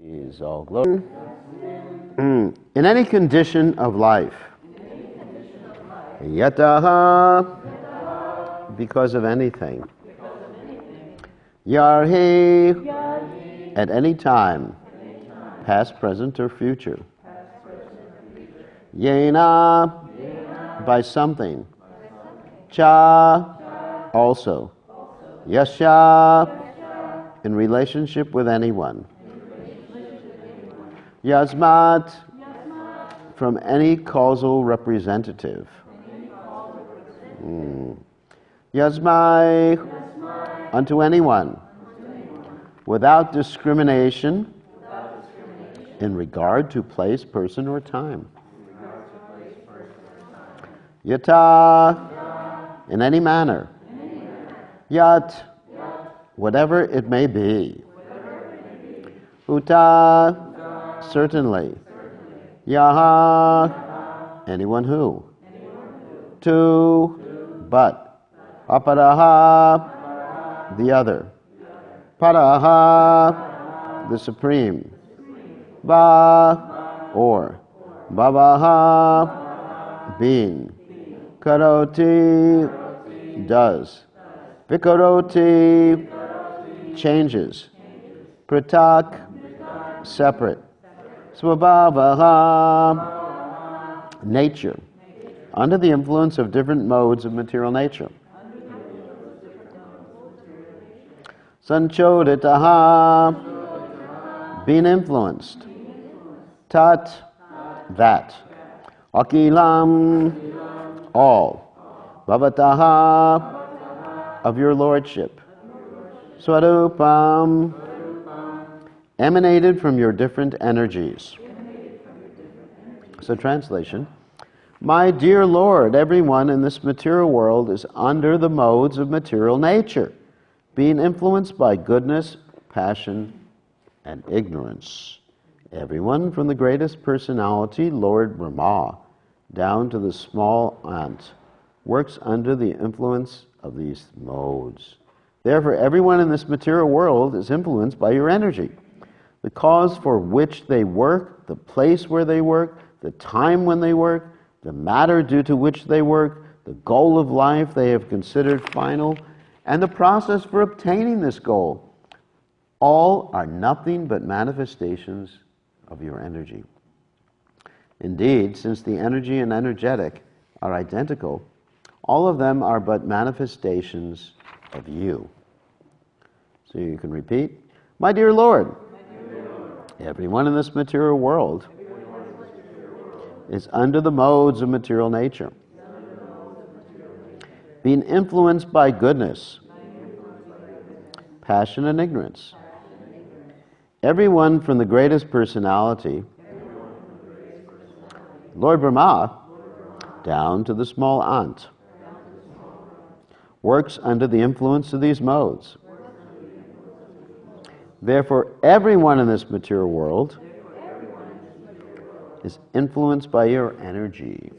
Is all glory. In any condition of life, yataha, because of anything, yarhi, at any time, past, present, or future, yena, by something, cha, also, yasha, in relationship with anyone, Yasmat, from any causal representative. Yasmai, unto anyone, without discrimination in regard to place, person, or time. Yata, in any manner. Yat, whatever it may be. Uta, certainly. Yaha, anyone who. To, but. Aparaha, the other. Paraha, the supreme. Ba, or. Bhavaha, being. Karoti, does. Vikaroti, changes. Pratak, separate. Swabhavaha, nature, under the influence of different modes of material nature. Sanchoditaha, being influenced. Tat, that. Akilam, all. Bhavataha, of your lordship. Swarupam, emanated from your different energies. So translation, my dear Lord, everyone in this material world is under the modes of material nature, being influenced by goodness, passion, and ignorance. Everyone from the greatest personality, Lord Brahma, down to the small ant, works under the influence of these modes. Therefore, everyone in this material world is influenced by your energy. The cause for which they work, the place where they work, the time when they work, the matter due to which they work, the goal of life they have considered final, and the process for obtaining this goal, all are nothing but manifestations of your energy. Indeed, since the energy and energetic are identical, all of them are but manifestations of you. So you can repeat, my dear Lord, everyone in this material world is under the modes of material nature, being influenced by goodness, passion, and ignorance. Everyone from the greatest personality, Lord Brahma, down to the small ant, works under the influence of these modes. Therefore, everyone in this material world is influenced by your energy.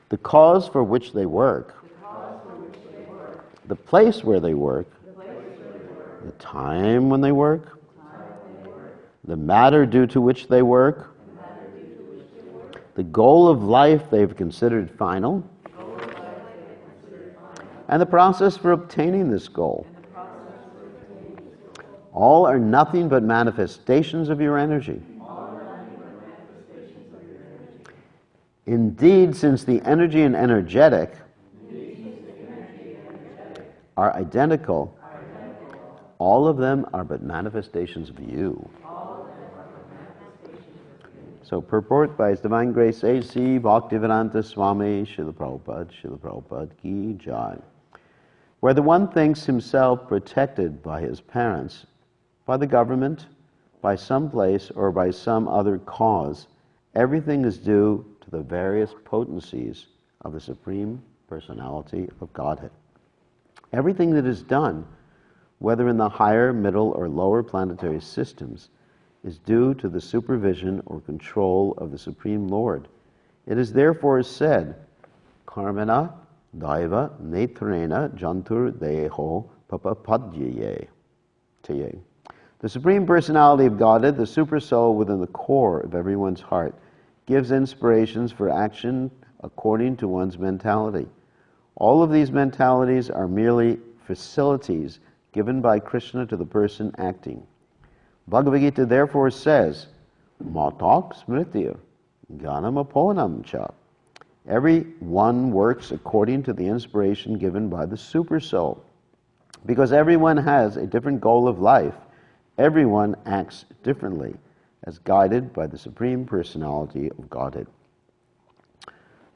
The cause for which they work, the place where they work, the time when they work, the matter due to which they work, the goal of life they've considered final, and the process for obtaining this goal. All are nothing but manifestations of your energy. Indeed, since the energy and energetic are identical, all of them are but manifestations of you. So purport by His Divine Grace A.C. Bhaktivedanta Swami Srila Prabhupada Ki Jai. Where the one thinks himself protected by his parents, by the government, by some place, or by some other cause, everything is due to the various potencies of the Supreme Personality of Godhead. Everything that is done, whether in the higher, middle, or lower planetary systems, is due to the supervision or control of the Supreme Lord. It is therefore said, Karmana Daiva Netrena Jantur Deho Papapadyaye. The Supreme Personality of Godhead, the Supersoul within the core of everyone's heart, gives inspirations for action according to one's mentality. All of these mentalities are merely facilities given by Krishna to the person acting. Bhagavad Gita therefore says, Matak smritir, ganam aponam cha. Everyone works according to the inspiration given by the Supersoul. Because everyone has a different goal of life, everyone acts differently, as guided by the Supreme Personality of Godhead.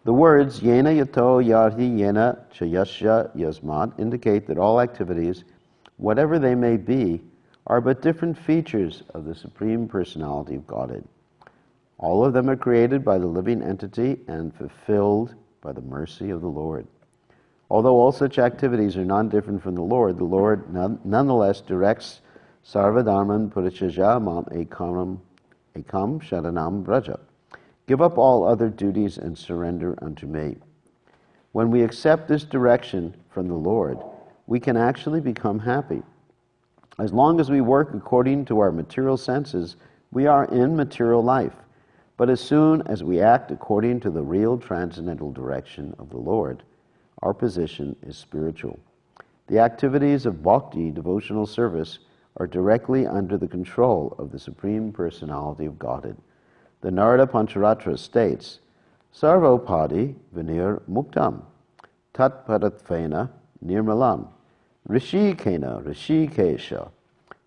The words yena yato yarhi yena chayasya yasmat indicate that all activities, whatever they may be, are but different features of the Supreme Personality of Godhead. All of them are created by the living entity and fulfilled by the mercy of the Lord. Although all such activities are non-different from the Lord nonetheless directs Sarvadharman Purichaja Mam Ekam Sharanam Braja. Give up all other duties and surrender unto me. When we accept this direction from the Lord, we can actually become happy. As long as we work according to our material senses, we are in material life. But as soon as we act according to the real transcendental direction of the Lord, our position is spiritual. The activities of bhakti, devotional service, are directly under the control of the Supreme Personality of Godhead. The Narada Pancharatra states, Sarvopadi vinir muktam, tat paratvena nirmalam, rishikena rishikesha,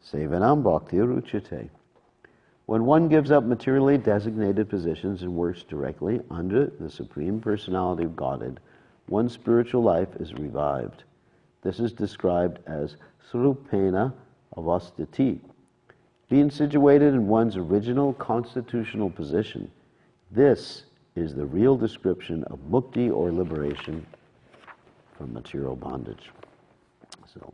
sevanam bhaktir uchate. When one gives up materially designated positions and works directly under the Supreme Personality of Godhead, one's spiritual life is revived. This is described as srupena avastiti. Being situated in one's original constitutional position, this is the real description of mukti or liberation from material bondage. So,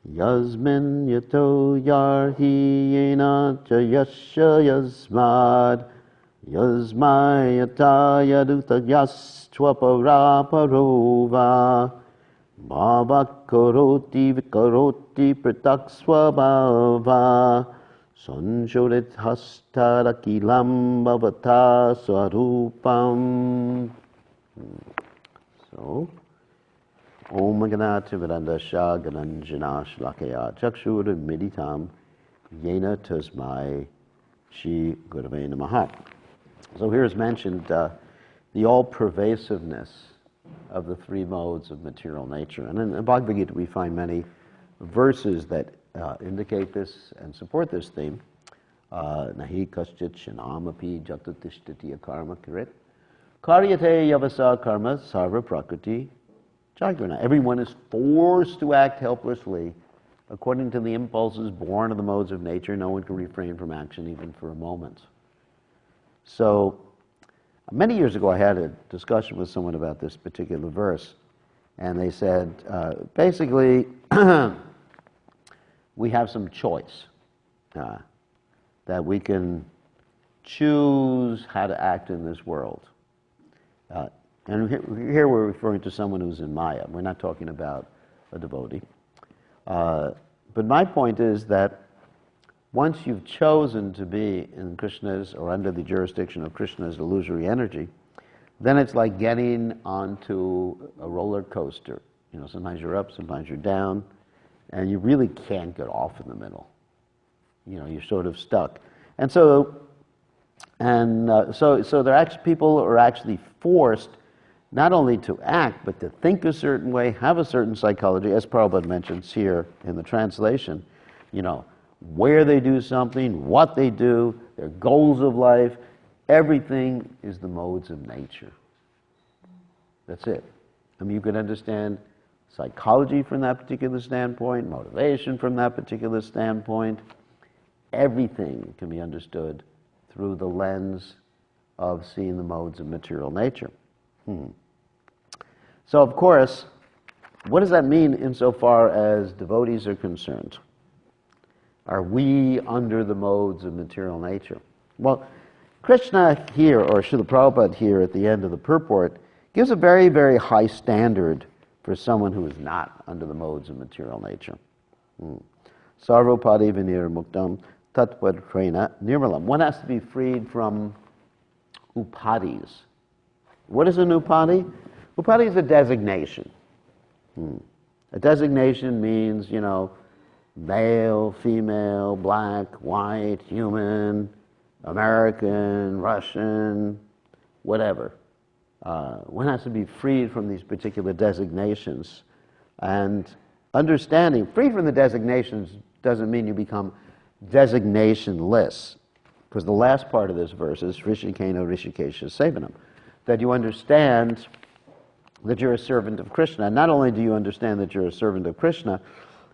Yasmin yato yarhi yena chayasya yasmad yasmai yata yaduta yastvapara parova bhava karoti vikaroti pratak swabhava sanjorit hastarakilam bhavata swarupam. So, Om Ganati Vedandasha Gananjana Shlakaya Chakshura Meditam Yena Tasmai Shri Gurave Namaha. So here is mentioned the all-pervasiveness of the three modes of material nature. And in the Bhagavad Gita we find many verses that indicate this and support this theme. Nahi kaschit shanamapi jatatishtati akarma kirit karyate yavasa karma sarva prakriti jagrana. Everyone is forced to act helplessly according to the impulses born of the modes of nature. No one can refrain from action even for a moment. So, many years ago I had a discussion with someone about this particular verse, and they said, basically, we have some choice, that we can choose how to act in this world. And here we're referring to someone who's in Maya. We're not talking about a devotee. But my point is that once you've chosen to be in Krishna's or under the jurisdiction of Krishna's illusory energy, then it's like getting onto a roller coaster. You know, sometimes you're up, sometimes you're down, and you really can't get off in the middle. You know, you're sort of stuck. And so they're actually, people are actually forced not only to act, but to think a certain way, have a certain psychology, as Prabhupada mentions here in the translation, you know, where they do something, what they do, their goals of life, everything is the modes of nature. That's it. I mean, you can understand psychology from that particular standpoint, motivation from that particular standpoint. Everything can be understood through the lens of seeing the modes of material nature. So, of course, what does that mean insofar as devotees are concerned? Are we under the modes of material nature? Well, Krishna here, or Srila Prabhupada here at the end of the purport, gives a very, very high standard for someone who is not under the modes of material nature. Sarvopadi vinir muktam tatvatrena nirmalam. One has to be freed from upadis. What is an upadi? Upadi is a designation. A designation means, male, female, black, white, human, American, Russian, whatever. One has to be freed from these particular designations. And understanding, free from the designations doesn't mean you become designationless. Because the last part of this verse is Rishikeno Rishikesha Sevanam, that you understand that you're a servant of Krishna. Not only do you understand that you're a servant of Krishna,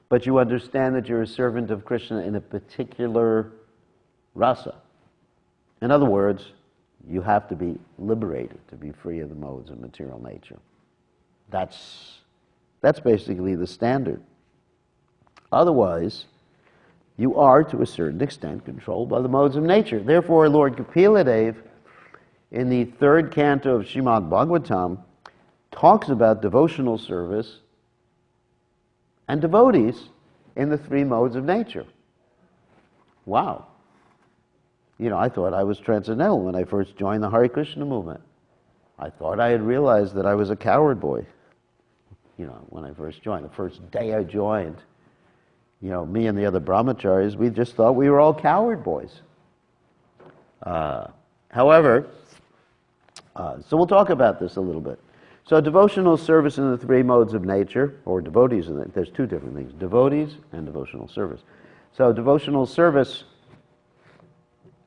but you understand that you're a servant of Krishna in a particular rasa. In other words, you have to be liberated to be free of the modes of material nature. That's basically the standard. Otherwise, you are, to a certain extent, controlled by the modes of nature. Therefore, Lord Kapila in the third canto of Srimad Bhagavatam, talks about devotional service and devotees in the three modes of nature. Wow. I thought I was transcendental when I first joined the Hare Krishna movement. I thought I had realized that I was a coward boy. When I first joined, the first day I joined, me and the other brahmacharis, we just thought we were all coward boys. However, so we'll talk about this a little bit. So devotional service in the three modes of nature, or devotees, there's two different things, devotees and devotional service. So devotional service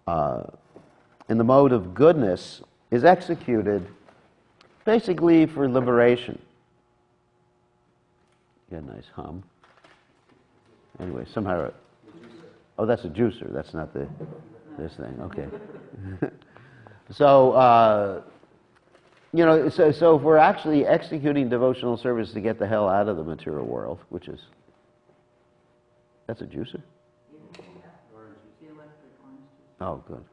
in the mode of goodness is executed basically for liberation. Get a nice hum. Anyway, somehow, that's a juicer, that's not this thing, okay. So if we're actually executing devotional service to get the hell out of the material world, that's a juicer? Oh, good.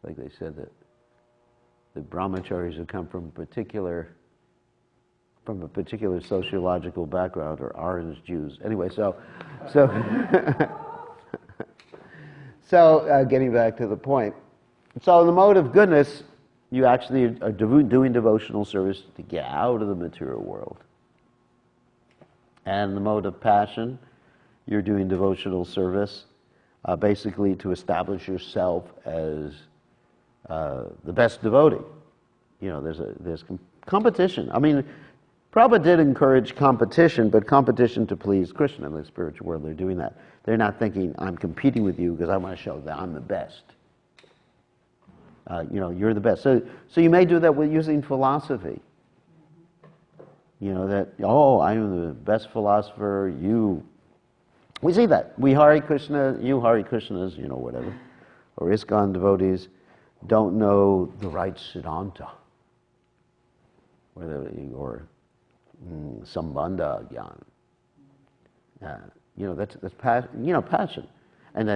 Like they said that the brahmacharis who come from a particular sociological background are orange Jews. Anyway, so getting back to the point. So in the mode of goodness, you actually are doing devotional service to get out of the material world. And in the mode of passion, you're doing devotional service basically to establish yourself as the best devotee. There's competition. I mean, Prabhupada did encourage competition, but competition to please Krishna in the spiritual world. They're doing that. They're not thinking, I'm competing with you because I want to show that I'm the best. You're the best. So you may do that with using philosophy. That, I am the best philosopher, you. We see that. We Hare Krishna, you Hare Krishnas, whatever. Or ISKCON devotees don't know the right Siddhanta. Or Sambandha Gyan. That's passion. And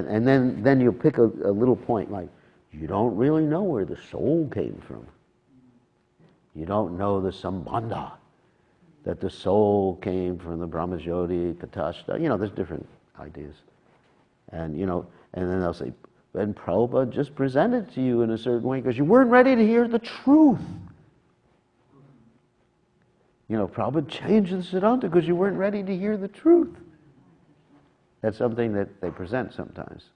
then you pick a little point like, you don't really know where the soul came from. You don't know the Sambandha, that the soul came from the Brahmajyoti, Katashta. There's different ideas. And then they'll say, and Prabhupada just presented to you in a certain way because you weren't ready to hear the truth. Prabhupada changed the Siddhanta because you weren't ready to hear the truth. That's something that they present sometimes.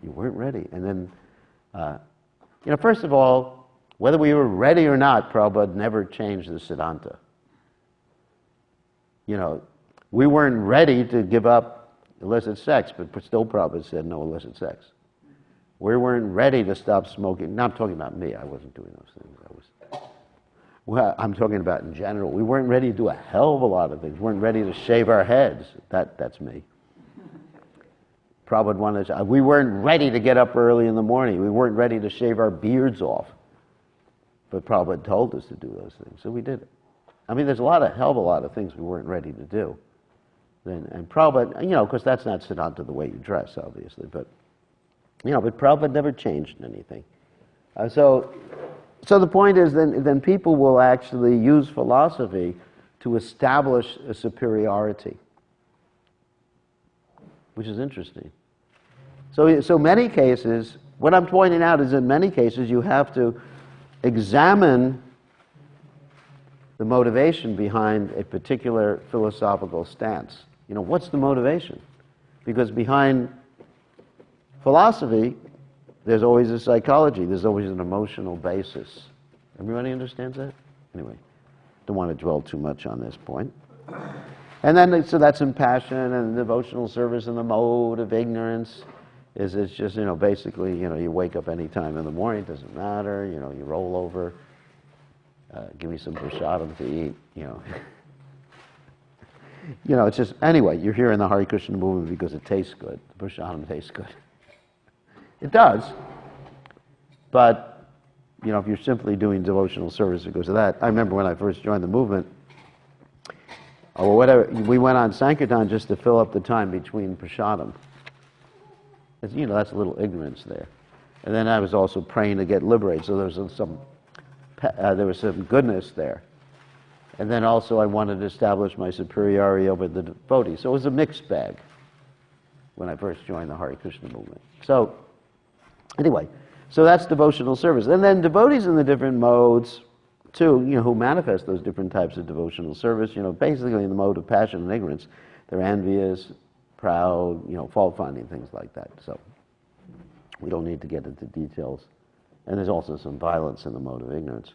You weren't ready. And then, first of all, whether we were ready or not, Prabhupada never changed the Siddhanta. We weren't ready to give up illicit sex, but still Prabhupada said no illicit sex. We weren't ready to stop smoking. Now I'm talking about me. I wasn't doing those things. I'm talking about in general. We weren't ready to do a hell of a lot of things. We weren't ready to shave our heads. That's me. Prabhupada wanted to, we weren't ready to get up early in the morning. We weren't ready to shave our beards off. But Prabhupada told us to do those things, so we did it. I mean, there's a hell of a lot of things we weren't ready to do. And Prabhupada, because that's not Siddhanta the way you dress, obviously, but Prabhupada never changed anything. So the point is then people will actually use philosophy to establish a superiority. which is interesting. So many cases, what I'm pointing out is in many cases you have to examine the motivation behind a particular philosophical stance. You know, what's the motivation? Because behind philosophy, there's always a psychology, there's always an emotional basis. Everybody understands that? Anyway, don't want to dwell too much on this point. And then, so that's in passion and devotional service, and the mode of ignorance is it's just, you know, basically, you know, you wake up any time in the morning, it doesn't matter, you know, you roll over, give me some prasadam to eat, you know. You know, it's just, anyway, you're here in the Hare Krishna movement because it tastes good. The prasadam tastes good. It does. But, you know, if you're simply doing devotional service because of that, I remember when I first joined the movement, or whatever, we went on Sankirtan just to fill up the time between prasadam. You know, that's a little ignorance there. And then I was also praying to get liberated, so there was some goodness there. And then also I wanted to establish my superiority over the devotees. So it was a mixed bag when I first joined the Hare Krishna movement. So anyway, so that's devotional service. And then devotees in the different modes, too, you know, who manifest those different types of devotional service, you know, basically in the mode of passion and ignorance, they're envious, proud, you know, fault-finding, things like that. So we don't need to get into details. And there's also some violence in the mode of ignorance.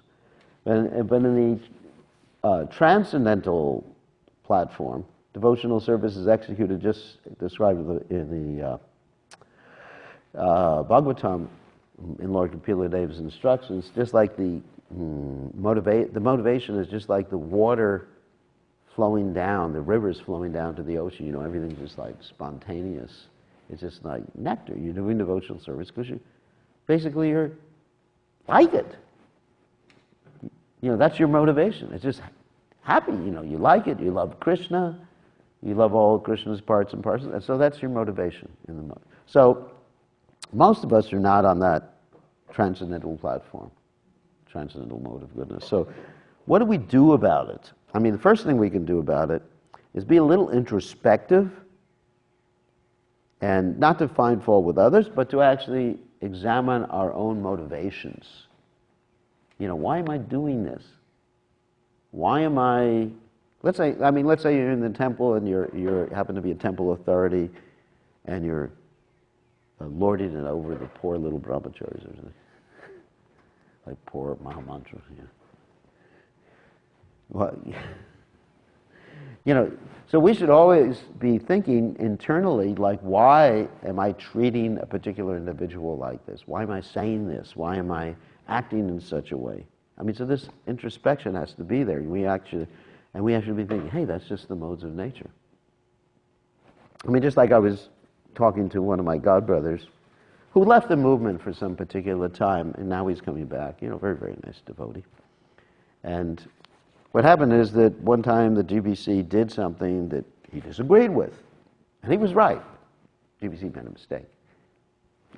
But in the transcendental platform, devotional service is executed just described in the Bhagavatam, in Lord Kapila Dev's instructions, just like the motivation is just like the water flowing down, the rivers flowing down to the ocean. You know, everything's just like spontaneous. It's just like nectar. You're doing devotional service because you're like it. You know, that's your motivation. It's just happy. You know, you like it. You love Krishna. You love all Krishna's parts and parcels. And so that's your motivation in the mode. So most of us are not on that transcendental platform, transcendental mode of goodness. So what do we do about it? I mean, the first thing we can do about it is be a little introspective and not to find fault with others, but to actually examine our own motivations. You know, why am I doing this? Why am I, let's say you're in the temple and you happen to be a temple authority and you're lording it over the poor little brahmacharis or something. Like poor Mahamantras, yeah. Well, you know, so we should always be thinking internally, like, why am I treating a particular individual like this? Why am I saying this? Why am I acting in such a way? I mean, so this introspection has to be there. We actually be thinking, hey, that's just the modes of nature. I mean, just like I was talking to one of my godbrothers who left the movement for some particular time, and now he's coming back. You know, very, very nice devotee. And what happened is that one time the GBC did something that he disagreed with, and he was right. GBC made a mistake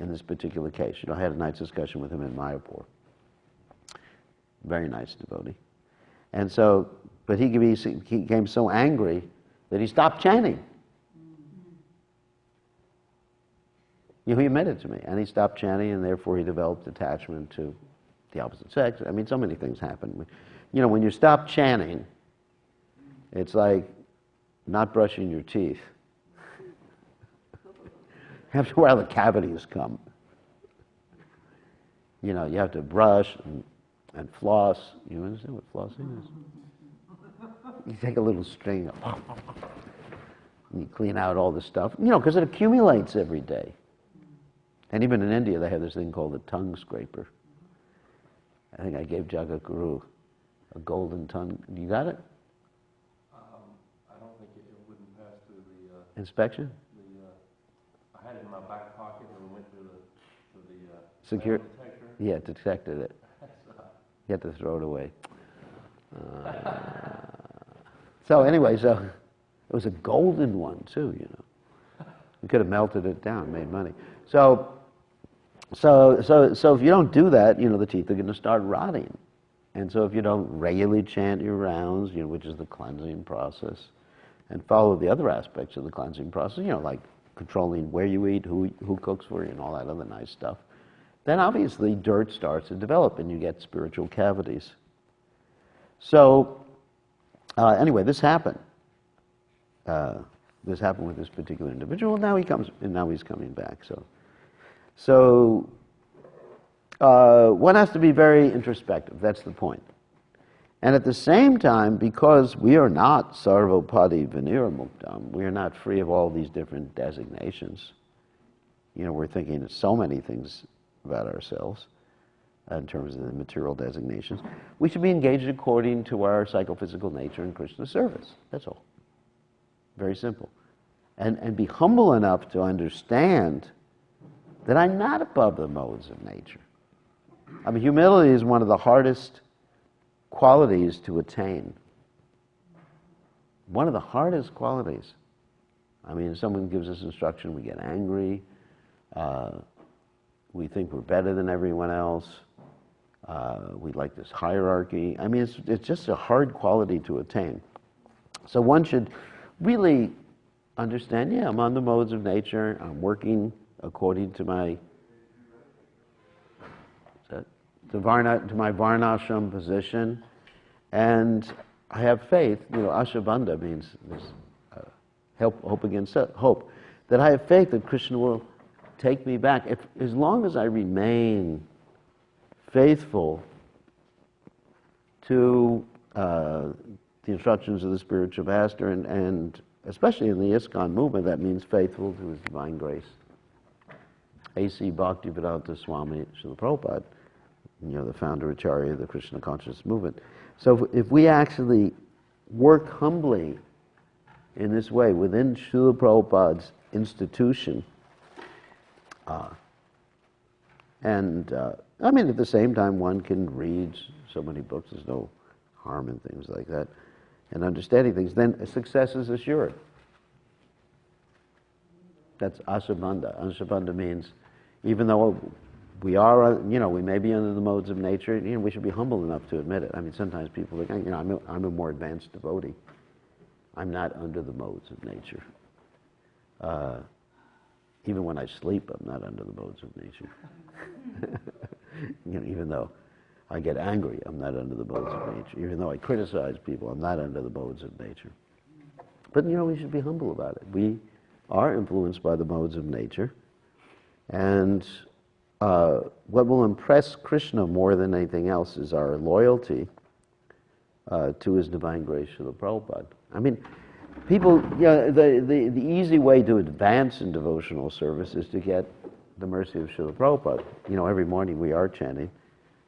in this particular case. You know, I had a nice discussion with him in Mayapur. Very nice devotee. And so, but he became so angry that he stopped chanting. You know, he admitted to me, and he stopped chanting, and therefore he developed attachment to the opposite sex. I mean, so many things happen. You know, when you stop chanting, it's like not brushing your teeth. After a while, the cavities come. You know, you have to brush and floss. You understand what flossing is? You take a little string, and you clean out all the stuff. You know, because it accumulates every day. And even in India, they have this thing called the tongue scraper. I think I gave Jagaguru a golden tongue. You got it? I don't think it wouldn't pass through the inspection. I had it in my back pocket and went through the secure detector. Yeah, detected it. You had to throw it away. So anyway, so it was a golden one too. You know, we could have melted it down, made money. So if you don't do that, you know, the teeth are going to start rotting. And so if you don't regularly chant your rounds, you know, which is the cleansing process, and follow the other aspects of the cleansing process, you know, like controlling where you eat, who cooks for you, and all that other nice stuff, then obviously dirt starts to develop and you get spiritual cavities. So anyway, this happened. This happened with this particular individual. Now he's coming back. So one has to be very introspective. That's the point. And at the same time, because we are not sarvopati vinira muktam, we are not free of all these different designations. We're thinking of so many things about ourselves in terms of the material designations. We should be engaged according to our psychophysical nature in Krishna service. That's all. Very simple. And be humble enough to understand that I'm not above the modes of nature. I mean, humility is one of the hardest qualities to attain. One of the hardest qualities. I mean, if someone gives us instruction, we get angry. We think we're better than everyone else. We like this hierarchy. I mean, it's just a hard quality to attain. So one should really understand, I'm on the modes of nature. I'm working according to my varnashram position, and I have faith. Ashabandha means this hope against hope. That I have faith that Krishna will take me back. As long as I remain faithful to the instructions of the spiritual master, and especially in the ISKCON movement, that means faithful to His divine grace. A.C. Bhaktivedanta Swami Srila Prabhupada, the founder Acharya of the Krishna consciousness movement. So if we actually work humbly in this way within Srila Prabhupada's institution, I mean, at the same time, one can read so many books, there's no harm in things like that, and understanding things, then success is assured. That's ashabandha. Ashabandha means, even though we are, we may be under the modes of nature, we should be humble enough to admit it. I mean, sometimes people think, I'm a more advanced devotee. I'm not under the modes of nature. Even when I sleep, I'm not under the modes of nature. Even though I get angry, I'm not under the modes of nature. Even though I criticize people, I'm not under the modes of nature. But, we should be humble about it. We are influenced by the modes of nature. And what will impress Krishna more than anything else is our loyalty to His divine grace, Srila Prabhupada. I mean, people, the easy way to advance in devotional service is to get the mercy of Srila Prabhupada. Every morning we are chanting,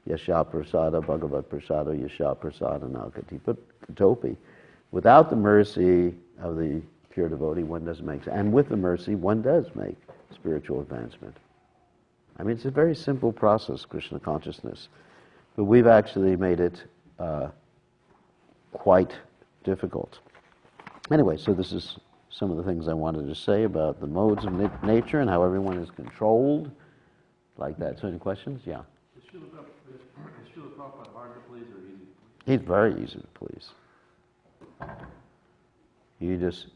Yasha Prasada Bhagavat Prasada Yasha Prasada Nalkati Katopi. Without the mercy of the pure devotee, one doesn't make, and with the mercy, one does make spiritual advancement. I mean, it's a very simple process, Krishna consciousness, but we've actually made it quite difficult. Anyway, so this is some of the things I wanted to say about the modes of nature and how everyone is controlled, like that. So any questions? Yeah. Is Srila Prabhupada hard to please or easy to please? He's very easy to please. You just,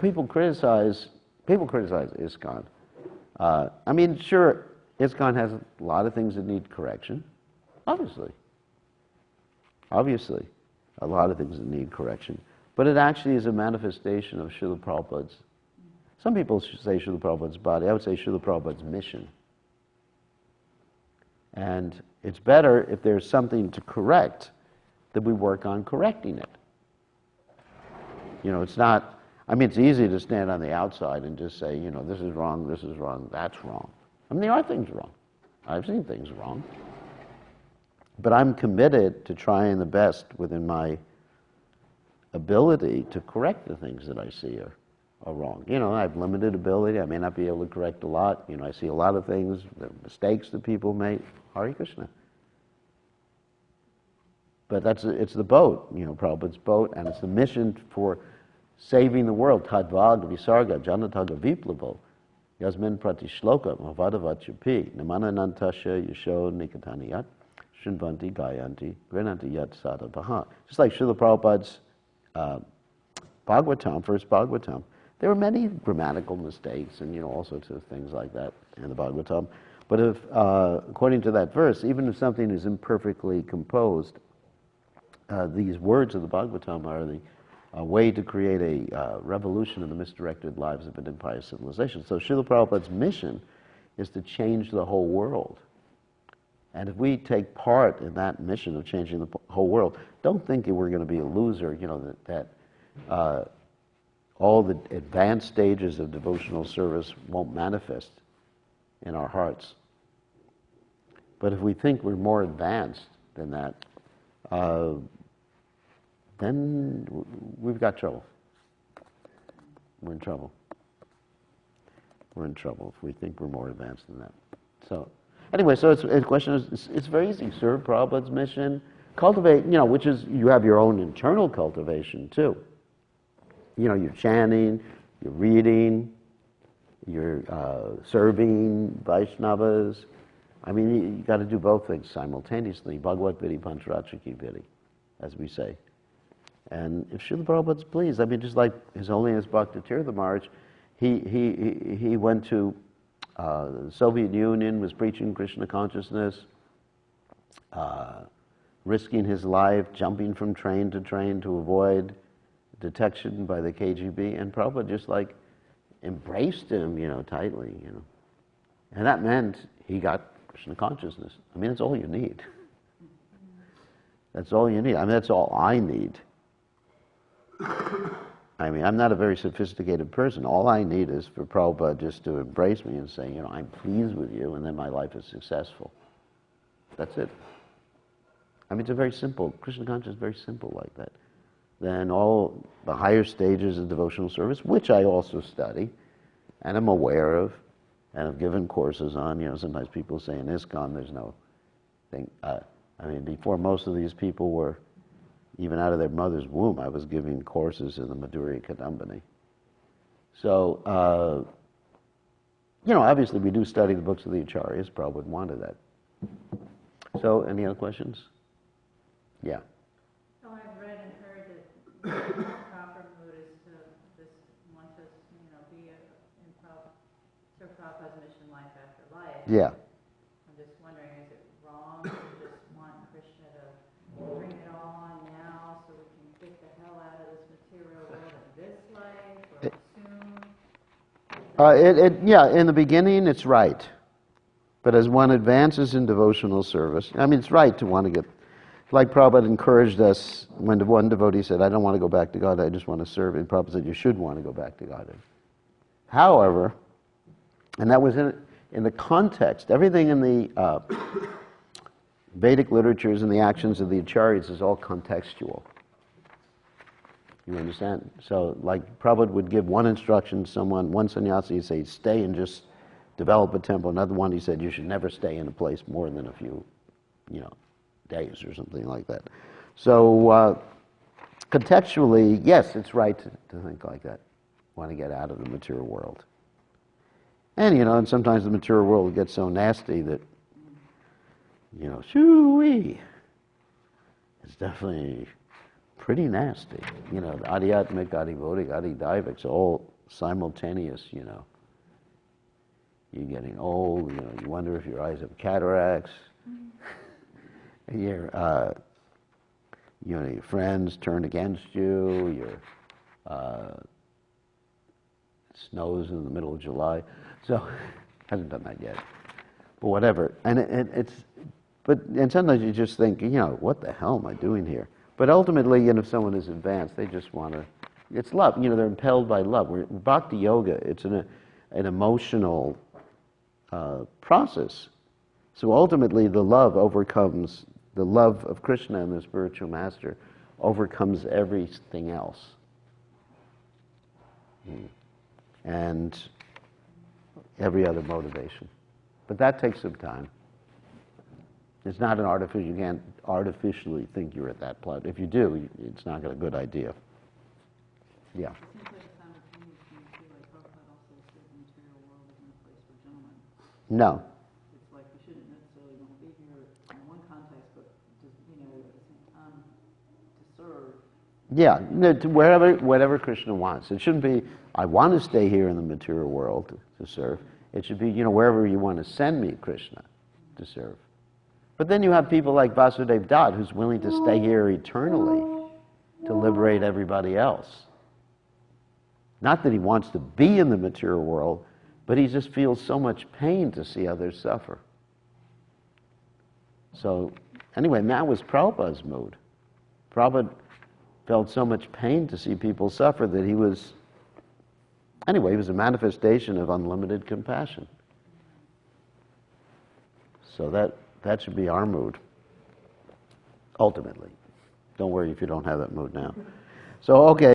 people criticize ISKCON. I mean, sure, ISKCON has a lot of things that need correction, obviously. Obviously, a lot of things that need correction. But it actually is a manifestation of Srila Prabhupada's, some people say Srila Prabhupada's body, I would say Srila Prabhupada's mission. And it's better if there's something to correct that we work on correcting it. It's not, I mean, it's easy to stand on the outside and just say, this is wrong, that's wrong. I mean, there are things wrong. I've seen things wrong. But I'm committed to trying the best within my ability to correct the things that I see are wrong. I have limited ability. I may not be able to correct a lot. I see a lot of things, the mistakes that people make. Hare Krishna. But it's the boat, Prabhupada's boat, and it's the mission for saving the world. Tadvag visarga janataga viplavo yasmin prati shloka mavadavachapi namananantasya yasho nikataniyat shinvanti gayanti grinanti yat sadavaha. Just like Srila Prabhupada's Bhagavatam, first Bhagavatam. There are many grammatical mistakes and all sorts of things like that in the Bhagavatam. But if, according to that verse, even if something is imperfectly composed, these words of the Bhagavatam are the way to create a revolution in the misdirected lives of an impious civilization. So Srila Prabhupada's mission is to change the whole world. And if we take part in that mission of changing the whole world, don't think that we're going to be a loser, that all the advanced stages of devotional service won't manifest in our hearts. But if we think we're more advanced than that, then we've got trouble. We're in trouble. We're in trouble if we think we're more advanced than that. So, anyway, so the question is, it's very easy. Serve Prabhupada's mission. Cultivate, which is, you have your own internal cultivation too. You're chanting, you're reading, you're serving Vaishnavas. I mean, you got to do both things simultaneously. Bhagavad Vidhi Pancharachaki Vidhi, as we say. And if Srila Prabhupada's pleased, I mean, just like His Holiness Bhaktitirtha Maharaj, he went to the Soviet Union, was preaching Krishna consciousness, risking his life, jumping from train to train to avoid detection by the KGB, and Prabhupada just like embraced him, tightly, And that meant he got Krishna consciousness. I mean, that's all you need. That's all you need. I mean, that's all I need. I mean, I'm not a very sophisticated person. All I need is for Prabhupada just to embrace me and say, I'm pleased with you, and then my life is successful. That's it. I mean, it's a very simple, Krishna consciousness is very simple like that. Then all the higher stages of devotional service, which I also study, and I'm aware of, and have given courses on, sometimes people say in ISKCON there's no thing. I mean, before most of these people were even out of their mother's womb, I was giving courses in the Madhurya Kadambini. So, obviously we do study the books of the Acharyas. Prabhupada wanted that. So, any other questions? Yeah. So I've read and heard that the proper mood is to just want to, be in Prabhupada's mission life after life. Yeah. I'm just wondering, is it wrong to just want Krishna to bring it all on now so we can get the hell out of this material world in this life or soon? Yeah, in the beginning it's right. But as one advances in devotional service, I mean, it's right to want to get, like Prabhupada encouraged us when one devotee said, I don't want to go back to God, I just want to serve. And Prabhupada said, you should want to go back to God. However, and that was in the context, everything in the Vedic literatures and the actions of the Acharyas is all contextual. You understand? So, like, Prabhupada would give one instruction to someone, one sannyasi, he'd say, stay and just develop a temple. Another one, he said, you should never stay in a place more than a few, days or something like that. So, contextually, yes, it's right to think like that. Want to get out of the material world. And, and sometimes the material world gets so nasty that, shoo-wee. It's definitely pretty nasty. The adhyatmic, adhivodic, adhidaivic's all simultaneous, You're getting old, you wonder if your eyes have cataracts. Your friends turn against you, it snows in the middle of July. So, hasn't done that yet. But whatever. And sometimes you just think, what the hell am I doing here? But ultimately, if someone is advanced, they just want to, it's love. They're impelled by love. Bhakti yoga, it's an emotional process. So ultimately, the love of Krishna and the spiritual master overcomes everything else. And every other motivation. But that takes some time. It's not an artificial, you can't artificially think you're at that point. If you do, it's not a good idea. Yeah. It seems like simultaneously, like Prabhupada also said the material world isn't a place for gentlemen. No. It's like we shouldn't necessarily want to be here in one context, but just, at the same time, to serve. Yeah, no, to whatever Krishna wants. It shouldn't be, I want to stay here in the material world to serve. It should be, wherever you want to send me, Krishna, to serve. But then you have people like Vasudev Dutt, who's willing to stay here eternally to liberate everybody else. Not that he wants to be in the material world, but he just feels so much pain to see others suffer. So, anyway, that was Prabhupada's mood. Prabhupada felt so much pain to see people suffer that he was a manifestation of unlimited compassion. So that should be our mood, ultimately. Don't worry if you don't have that mood now. So, okay.